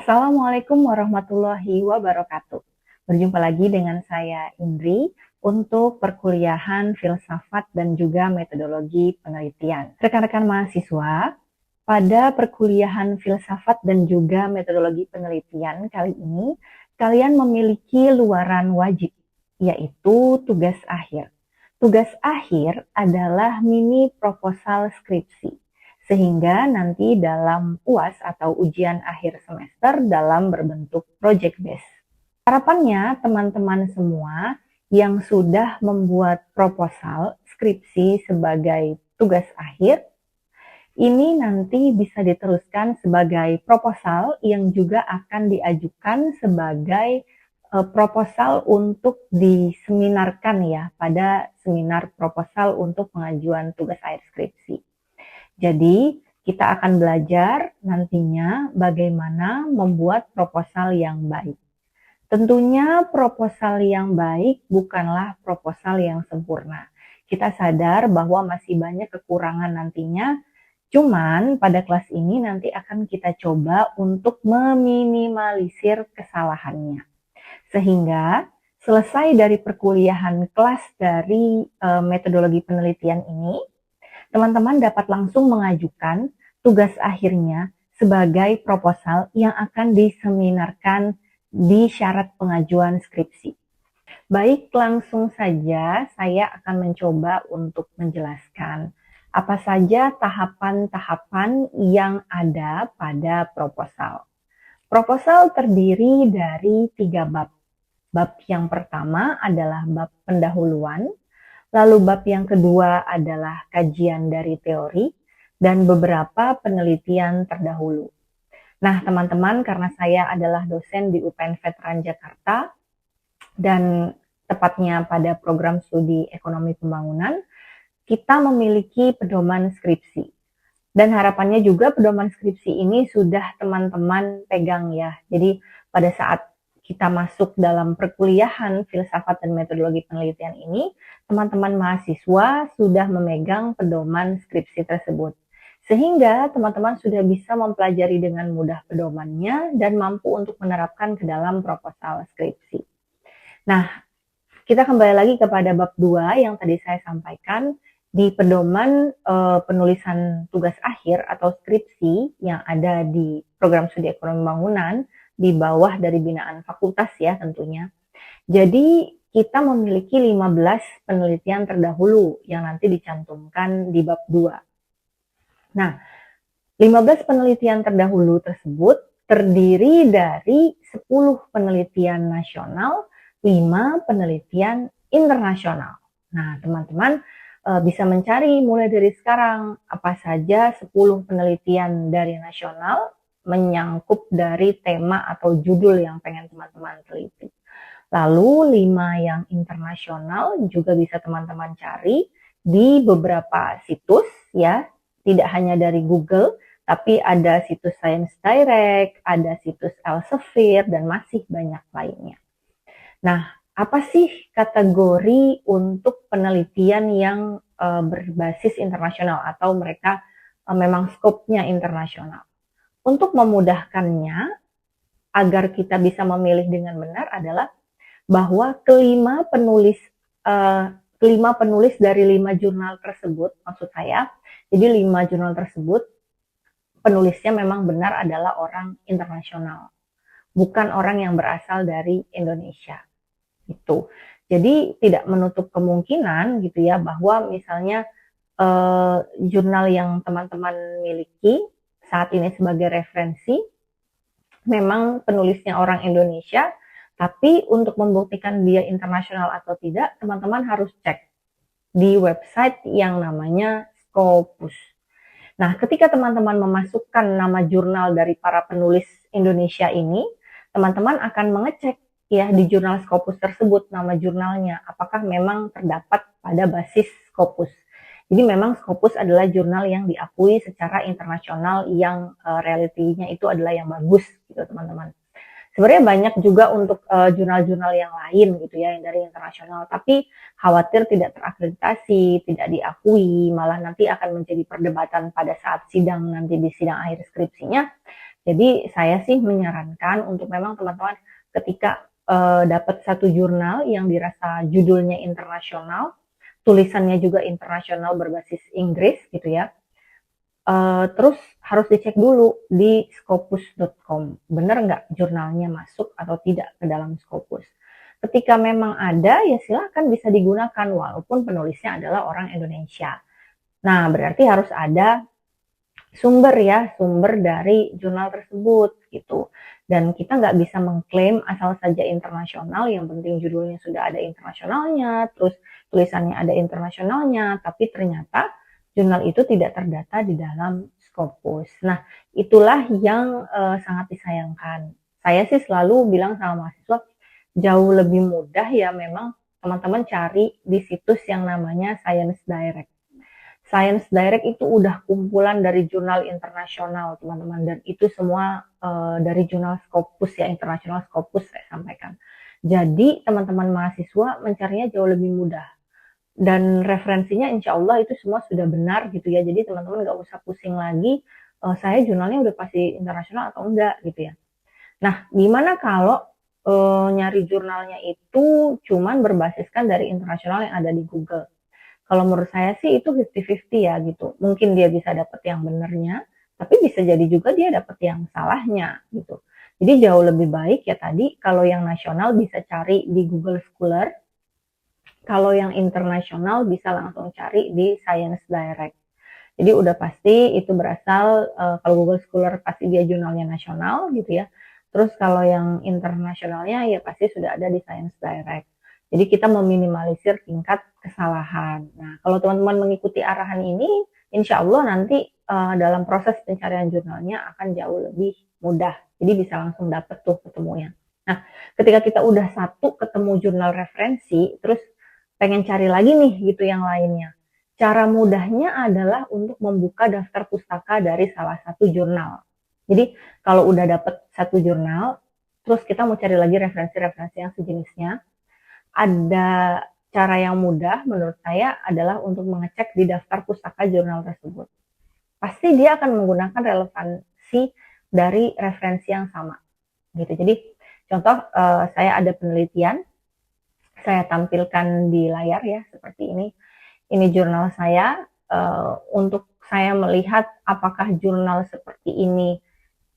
Assalamualaikum warahmatullahi wabarakatuh. Berjumpa lagi dengan saya Indri untuk perkuliahan filsafat dan juga metodologi penelitian. Rekan-rekan mahasiswa, pada perkuliahan filsafat dan juga metodologi penelitian kali ini, kalian memiliki luaran wajib, yaitu tugas akhir. Tugas akhir adalah mini proposal skripsi, sehingga nanti dalam UAS atau ujian akhir semester dalam berbentuk project based. Harapannya teman-teman semua yang sudah membuat proposal skripsi sebagai tugas akhir, ini nanti bisa diteruskan sebagai proposal yang juga akan diajukan sebagai proposal untuk diseminarkan ya pada seminar proposal untuk pengajuan tugas akhir skripsi. Jadi kita akan belajar nantinya bagaimana membuat proposal yang baik. Tentunya proposal yang baik bukanlah proposal yang sempurna. Kita sadar bahwa masih banyak kekurangan nantinya, cuman pada kelas ini nanti akan kita coba untuk meminimalisir kesalahannya. Sehingga selesai dari perkuliahan kelas dari metodologi penelitian ini, teman-teman dapat langsung mengajukan tugas akhirnya sebagai proposal yang akan diseminarkan di syarat pengajuan skripsi. Baik, langsung saja saya akan mencoba untuk menjelaskan apa saja tahapan-tahapan yang ada pada proposal. Proposal terdiri dari 3 bab. Bab yang pertama adalah bab pendahuluan, lalu bab yang kedua adalah kajian dari teori, dan beberapa penelitian terdahulu. Nah, teman-teman, karena saya adalah dosen di UPN Veteran Jakarta, dan tepatnya pada program studi ekonomi pembangunan, kita memiliki pedoman skripsi. Dan harapannya juga pedoman skripsi ini sudah teman-teman pegang ya. Jadi pada saat kita masuk dalam perkuliahan filsafat dan metodologi penelitian ini, teman-teman mahasiswa sudah memegang pedoman skripsi tersebut. Sehingga teman-teman sudah bisa mempelajari dengan mudah pedomannya dan mampu untuk menerapkan ke dalam proposal skripsi. Nah, kita kembali lagi kepada bab 2 yang tadi saya sampaikan. Di pedoman penulisan tugas akhir atau skripsi yang ada di program studi ekonomi pembangunan di bawah dari binaan fakultas ya tentunya. Jadi kita memiliki 15 penelitian terdahulu yang nanti dicantumkan di bab 2. Nah, 15 penelitian terdahulu tersebut terdiri dari 10 penelitian nasional, 5 penelitian internasional. Nah, teman-teman bisa mencari mulai dari sekarang apa saja 10 penelitian dari nasional menyangkut dari tema atau judul yang pengen teman-teman teliti. Lalu 5 yang internasional juga bisa teman-teman cari di beberapa situs ya, tidak hanya dari Google, tapi ada situs Science Direct, ada situs Elsevier, dan masih banyak lainnya. Nah, apa sih kategori untuk penelitian yang berbasis internasional atau mereka memang skopnya internasional? Untuk memudahkannya, agar kita bisa memilih dengan benar adalah bahwa kelima penulis dari 5 jurnal tersebut, maksud saya, jadi 5 jurnal tersebut penulisnya memang benar adalah orang internasional, bukan orang yang berasal dari Indonesia. Itu. Jadi tidak menutup kemungkinan gitu ya bahwa misalnya jurnal yang teman-teman miliki saat ini sebagai referensi memang penulisnya orang Indonesia, tapi untuk membuktikan dia internasional atau tidak, teman-teman harus cek di website yang namanya Scopus. Nah, ketika teman-teman memasukkan nama jurnal dari para penulis Indonesia ini, teman-teman akan mengecek ya di jurnal Scopus tersebut nama jurnalnya apakah memang terdapat pada basis Scopus. Jadi memang Scopus adalah jurnal yang diakui secara internasional yang realitinya itu adalah yang bagus gitu teman-teman. Sebenarnya banyak juga untuk jurnal-jurnal yang lain gitu ya, yang dari internasional, tapi khawatir tidak terakreditasi, tidak diakui, malah nanti akan menjadi perdebatan pada saat sidang nanti di sidang akhir skripsinya. Jadi saya sih menyarankan untuk memang teman-teman ketika dapat satu jurnal yang dirasa judulnya internasional, tulisannya juga internasional berbasis Inggris gitu ya. Terus harus dicek dulu di scopus.com, bener nggak jurnalnya masuk atau tidak ke dalam Scopus. Ketika memang ada, ya silakan bisa digunakan walaupun penulisnya adalah orang Indonesia. Nah, berarti harus ada sumber ya, sumber dari jurnal tersebut gitu. Dan kita nggak bisa mengklaim asal saja internasional, yang penting judulnya sudah ada internasionalnya, terus tulisannya ada internasionalnya, tapi ternyata jurnal itu tidak terdata di dalam Scopus. Nah, itulah yang sangat disayangkan. Saya sih selalu bilang sama mahasiswa, jauh lebih mudah ya memang teman-teman cari di situs yang namanya Science Direct. Science Direct itu udah kumpulan dari jurnal internasional, teman-teman, dan itu semua dari jurnal Scopus ya, internasional Scopus saya sampaikan. Jadi teman-teman mahasiswa mencarinya jauh lebih mudah dan referensinya insya Allah itu semua sudah benar gitu ya. Jadi teman-teman nggak usah pusing lagi, saya jurnalnya udah pasti internasional atau enggak gitu ya. Nah, gimana kalau nyari jurnalnya itu cuman berbasiskan dari internasional yang ada di Google? Kalau menurut saya sih itu 50-50 ya gitu. Mungkin dia bisa dapat yang benernya, tapi bisa jadi juga dia dapat yang salahnya gitu. Jadi jauh lebih baik ya tadi kalau yang nasional bisa cari di Google Scholar, kalau yang internasional bisa langsung cari di Science Direct. Jadi udah pasti itu berasal kalau Google Scholar pasti dia jurnalnya nasional gitu ya. Terus kalau yang internasionalnya ya pasti sudah ada di Science Direct. Jadi kita meminimalisir tingkat kesalahan. Nah, kalau teman-teman mengikuti arahan ini, insya Allah nanti dalam proses pencarian jurnalnya akan jauh lebih mudah. Jadi bisa langsung dapet tuh ketemunya. Nah, ketika kita udah satu ketemu jurnal referensi, terus pengen cari lagi nih gitu yang lainnya. Cara mudahnya adalah untuk membuka daftar pustaka dari salah satu jurnal. Jadi kalau udah dapet satu jurnal, terus kita mau cari lagi referensi-referensi yang sejenisnya, ada cara yang mudah menurut saya adalah untuk mengecek di daftar pustaka jurnal tersebut. Pasti dia akan menggunakan relevansi dari referensi yang sama. Gitu. Jadi contoh saya ada penelitian, saya tampilkan di layar ya seperti ini. Ini jurnal saya untuk saya melihat apakah jurnal seperti ini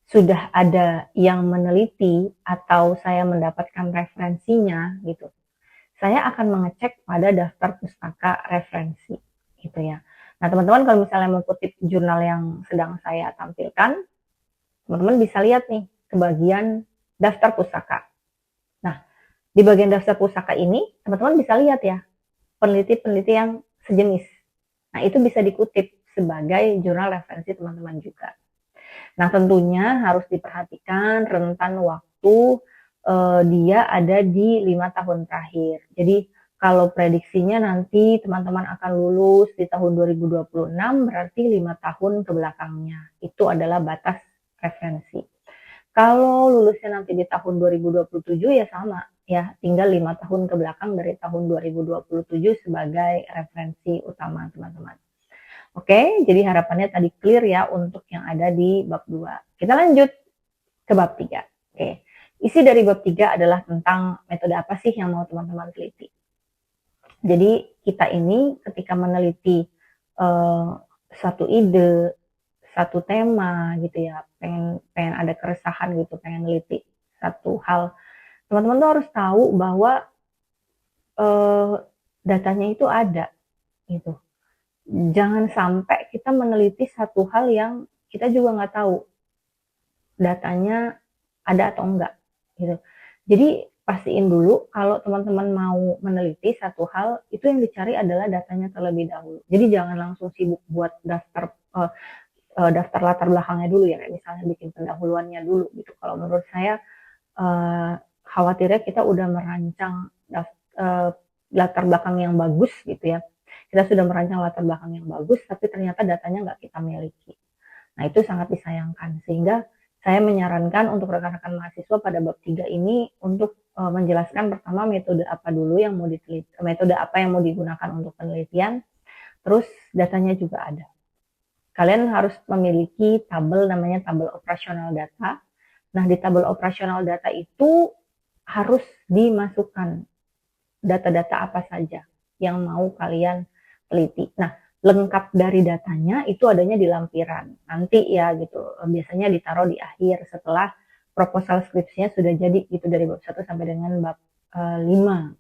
sudah ada yang meneliti atau saya mendapatkan referensinya gitu. Saya akan mengecek pada daftar pustaka referensi gitu ya. Nah, teman-teman kalau misalnya mau kutip jurnal yang sedang saya tampilkan, teman-teman bisa lihat nih ke bagian daftar pustaka. Nah, di bagian daftar pustaka ini, teman-teman bisa lihat ya, peneliti-peneliti yang sejenis. Nah, itu bisa dikutip sebagai jurnal referensi teman-teman juga. Nah, tentunya harus diperhatikan rentan waktu dia ada di 5 tahun terakhir. Jadi, kalau prediksinya nanti teman-teman akan lulus di tahun 2026, berarti 5 tahun ke belakangnya. Itu adalah batas referensi. Kalau lulusnya nanti di tahun 2027 ya sama, ya tinggal 5 tahun ke belakang dari tahun 2027 sebagai referensi utama teman-teman. Oke, jadi harapannya tadi clear ya untuk yang ada di bab 2. Kita lanjut ke bab 3. Oke, isi dari bab 3 adalah tentang metode apa sih yang mau teman-teman teliti. Jadi kita ini ketika meneliti satu ide, satu tema gitu ya, pengen ada keresahan gitu, pengen neliti satu hal, teman-teman tuh harus tahu bahwa datanya itu ada gitu. Jangan sampai kita meneliti satu hal yang kita juga nggak tahu datanya ada atau enggak gitu. Jadi pastiin dulu kalau teman-teman mau meneliti satu hal, itu yang dicari adalah datanya terlebih dahulu. Jadi jangan langsung sibuk buat daftar latar belakangnya dulu ya, kayak misalnya bikin pendahuluannya dulu gitu. Kalau menurut saya khawatirnya kita udah merancang latar belakang yang bagus gitu ya. Kita sudah merancang latar belakang yang bagus, tapi ternyata datanya nggak kita miliki. Nah, itu sangat disayangkan. Sehingga saya menyarankan untuk rekan-rekan mahasiswa pada bab 3 ini untuk menjelaskan pertama metode apa dulu yang mau diteliti, metode apa yang mau digunakan untuk penelitian, terus datanya juga ada. kalian harus memiliki tabel namanya tabel operasional data. Nah, di tabel operasional data itu harus dimasukkan data-data apa saja yang mau kalian teliti. Nah, lengkap dari datanya itu adanya di lampiran. Nanti ya gitu, biasanya ditaruh di akhir setelah proposal skripsinya sudah jadi gitu dari bab 1 sampai dengan bab 5.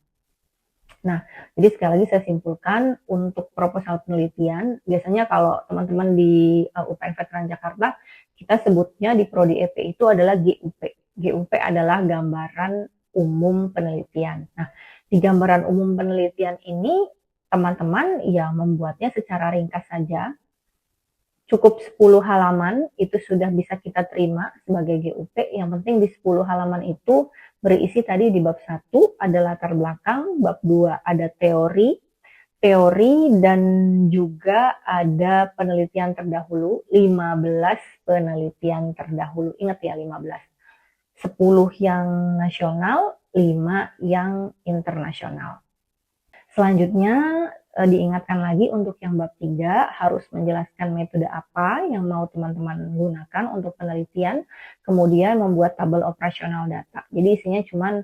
Nah, jadi sekali lagi saya simpulkan untuk proposal penelitian, biasanya kalau teman-teman di UPN Veteran Jakarta, kita sebutnya di Prodi EP itu adalah GUP. GUP adalah gambaran umum penelitian. Nah, di gambaran umum penelitian ini, teman-teman ya membuatnya secara ringkas saja, cukup 10 halaman itu sudah bisa kita terima sebagai GUP. Yang penting di 10 halaman itu berisi tadi di bab 1 ada latar belakang, bab 2 ada teori dan juga ada penelitian terdahulu, 15 penelitian terdahulu. Ingat ya 15. 10 yang nasional, 5 yang internasional. Selanjutnya diingatkan lagi untuk yang bab 3 harus menjelaskan metode apa yang mau teman-teman gunakan untuk penelitian, kemudian membuat tabel operasional data. Jadi isinya cuman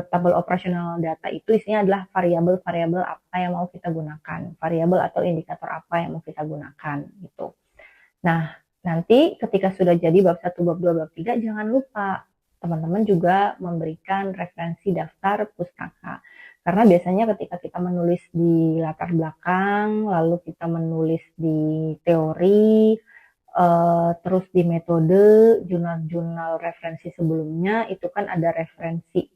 tabel operasional data itu isinya adalah variabel-variabel apa yang mau kita gunakan, variabel atau indikator apa yang mau kita gunakan gitu. Nah, nanti ketika sudah jadi bab 1, bab 2, bab 3 jangan lupa teman-teman juga memberikan referensi daftar pustaka. Karena biasanya ketika kita menulis di latar belakang, lalu kita menulis di teori, terus di metode, jurnal-jurnal referensi sebelumnya, itu kan ada referensi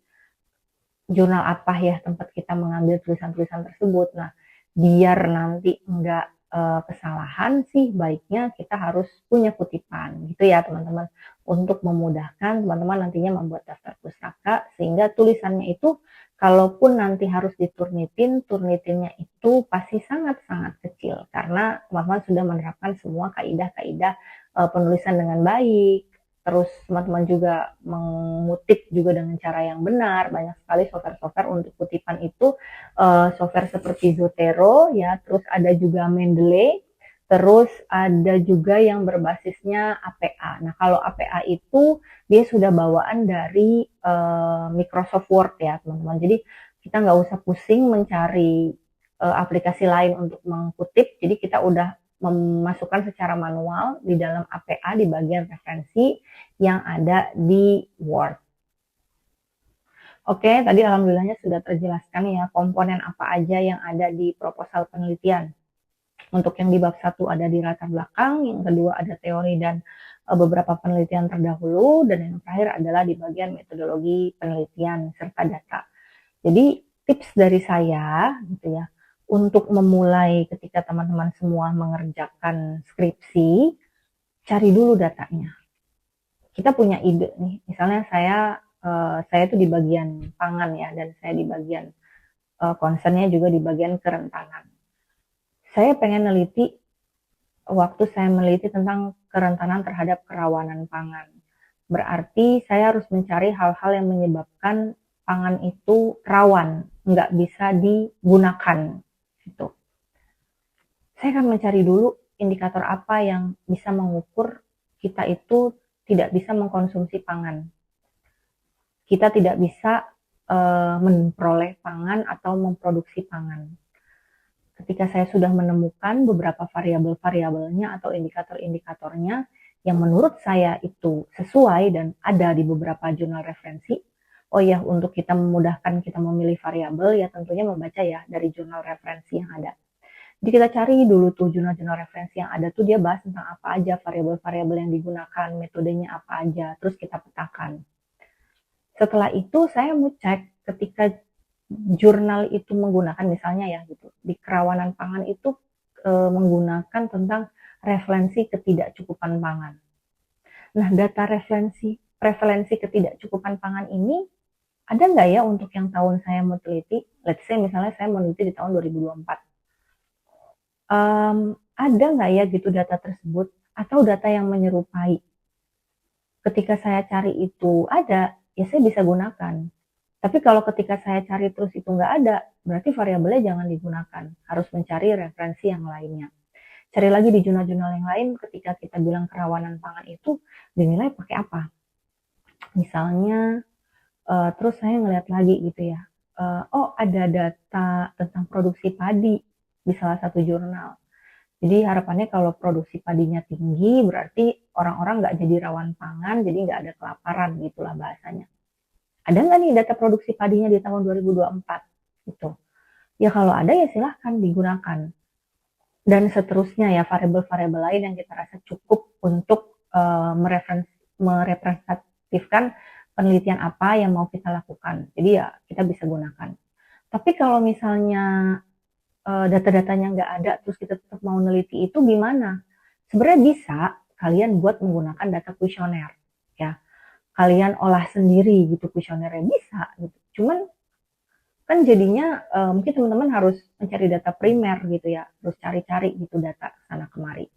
jurnal apa ya tempat kita mengambil tulisan-tulisan tersebut. Nah, biar nanti enggak kesalahan sih, baiknya kita harus punya kutipan gitu ya teman-teman, untuk memudahkan teman-teman nantinya membuat daftar pustaka, sehingga tulisannya itu kalaupun nanti harus diturnitin, turnitinnya itu pasti sangat-sangat kecil karena teman-teman sudah menerapkan semua kaidah-kaidah penulisan dengan baik. Terus teman-teman juga mengutip juga dengan cara yang benar. Banyak sekali software-software untuk kutipan itu, software seperti Zotero ya, terus ada juga Mendeley, terus ada juga yang berbasisnya APA. Nah, kalau APA itu dia sudah bawaan dari Microsoft Word ya, teman-teman. Jadi kita nggak usah pusing mencari aplikasi lain untuk mengkutip. Jadi kita udah memasukkan secara manual di dalam APA di bagian referensi yang ada di Word. Oke, tadi alhamdulillahnya sudah terjelaskan ya komponen apa aja yang ada di proposal penelitian. Untuk yang di bab 1 ada di latar belakang, yang kedua ada teori dan beberapa penelitian terdahulu, dan yang terakhir adalah di bagian metodologi penelitian serta data. Jadi tips dari saya gitu ya, untuk memulai ketika teman-teman semua mengerjakan skripsi, cari dulu datanya. Kita punya ide nih, misalnya saya tuh di bagian pangan ya, dan saya di bagian concernnya juga di bagian kerentanan. Saya pengen neliti, waktu saya meneliti tentang kerentanan terhadap kerawanan pangan. Berarti saya harus mencari hal-hal yang menyebabkan pangan itu rawan, nggak bisa digunakan. Gitu. Saya akan mencari dulu indikator apa yang bisa mengukur kita itu tidak bisa mengkonsumsi pangan. Kita tidak bisa memperoleh pangan atau memproduksi pangan. Ketika saya sudah menemukan beberapa variabel-variabelnya atau indikator-indikatornya yang menurut saya itu sesuai dan ada di beberapa jurnal referensi, oh ya, untuk kita memudahkan kita memilih variabel ya tentunya membaca ya dari jurnal referensi yang ada. Jadi kita cari dulu tuh jurnal-jurnal referensi yang ada tuh dia bahas tentang apa aja variabel-variabel yang digunakan, metodenya apa aja, terus kita petakan. Setelah itu saya mau cek ketika jurnal itu menggunakan misalnya ya gitu di kerawanan pangan itu menggunakan tentang referensi ketidakcukupan pangan. Nah, data prevalensi ketidakcukupan pangan ini ada nggak ya untuk yang tahun saya mau teliti? Let's say misalnya saya mau teliti di tahun 2024. Ada nggak ya gitu data tersebut atau data yang menyerupai? Ketika saya cari itu ada, ya saya bisa gunakan. Tapi kalau ketika saya cari terus itu nggak ada, berarti variabelnya jangan digunakan. Harus mencari referensi yang lainnya. cari lagi di jurnal-jurnal yang lain ketika kita bilang kerawanan pangan itu dinilai pakai apa. Misalnya, terus saya ngeliat lagi gitu ya, oh ada data tentang produksi padi di salah satu jurnal. Jadi harapannya kalau produksi padinya tinggi berarti orang-orang nggak jadi rawan pangan, jadi nggak ada kelaparan gitulah bahasanya. Ada nggak nih data produksi padinya di tahun 2024? Gitu. Ya kalau ada ya silahkan digunakan. Dan seterusnya ya variabel-variabel lain yang kita rasa cukup untuk merepresentatifkan penelitian apa yang mau kita lakukan. Jadi ya kita bisa gunakan. Tapi kalau misalnya data-datanya nggak ada, terus kita tetap mau neliti itu gimana? Sebenarnya bisa kalian buat menggunakan data kuesioner, ya. Kalian olah sendiri gitu kuesionernya bisa, gitu. Cuman kan jadinya mungkin teman-teman harus mencari data primer gitu ya, terus cari-cari gitu data sana kemari.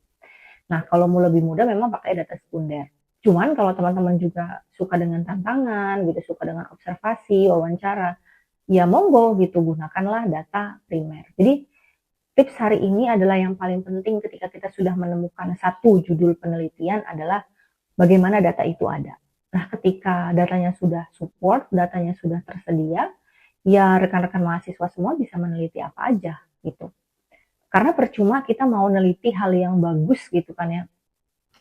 Nah kalau mau lebih mudah memang pakai data sekunder. Cuman kalau teman-teman juga suka dengan tantangan gitu, suka dengan observasi, wawancara, ya monggo gitu gunakanlah data primer. Jadi tips hari ini adalah yang paling penting ketika kita sudah menemukan satu judul penelitian adalah bagaimana data itu ada. Nah, ketika datanya sudah support, datanya sudah tersedia, ya rekan-rekan mahasiswa semua bisa meneliti apa aja gitu. Karena percuma kita mau neliti hal yang bagus gitu kan ya,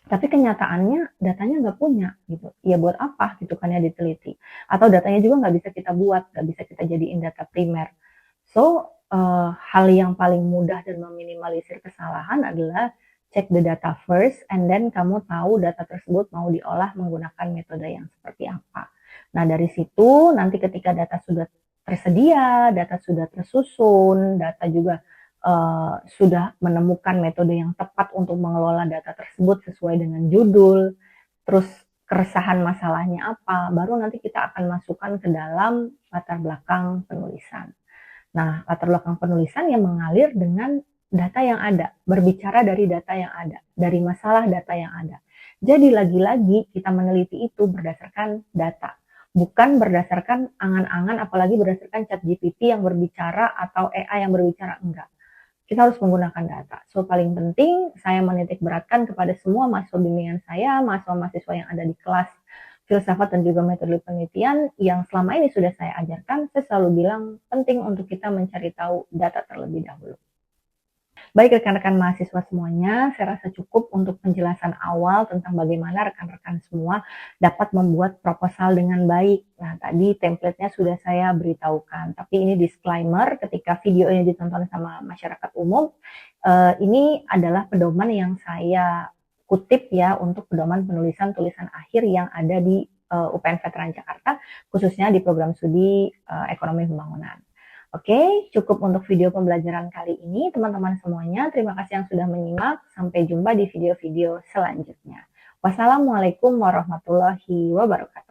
tapi kenyataannya datanya nggak punya gitu. Ya buat apa gitu kan ya diteliti. Atau datanya juga nggak bisa kita buat, nggak bisa kita jadiin data primer. So, hal yang paling mudah dan meminimalisir kesalahan adalah check the data first and then kamu tahu data tersebut mau diolah menggunakan metode yang seperti apa. Nah, dari situ nanti ketika data sudah tersedia, data sudah tersusun, data juga sudah menemukan metode yang tepat untuk mengelola data tersebut sesuai dengan judul, terus keresahan masalahnya apa, baru nanti kita akan masukkan ke dalam latar belakang penulisan. Nah, latar belakang penulisan yang mengalir dengan data yang ada, berbicara dari data yang ada, dari masalah data yang ada. Jadi lagi-lagi kita meneliti itu berdasarkan data, bukan berdasarkan angan-angan, apalagi berdasarkan chat GPT yang berbicara atau AI yang berbicara, enggak. Kita harus menggunakan data. So, paling penting saya menitik beratkan kepada semua mahasiswa bimbingan saya, mahasiswa-mahasiswa yang ada di kelas filsafat dan juga metode penelitian yang selama ini sudah saya ajarkan, saya selalu bilang penting untuk kita mencari tahu data terlebih dahulu. Baik rekan-rekan mahasiswa semuanya, saya rasa cukup untuk penjelasan awal tentang bagaimana rekan-rekan semua dapat membuat proposal dengan baik. Nah, tadi template-nya sudah saya beritahukan, tapi ini disclaimer ketika videonya ditonton sama masyarakat umum, ini adalah pedoman yang saya kutip ya untuk pedoman penulisan tulisan akhir yang ada di UPN Veteran Jakarta, khususnya di program studi ekonomi pembangunan. Oke, cukup untuk video pembelajaran kali ini, teman-teman semuanya. Terima kasih yang sudah menyimak. Sampai jumpa di video-video selanjutnya. Wassalamualaikum warahmatullahi wabarakatuh.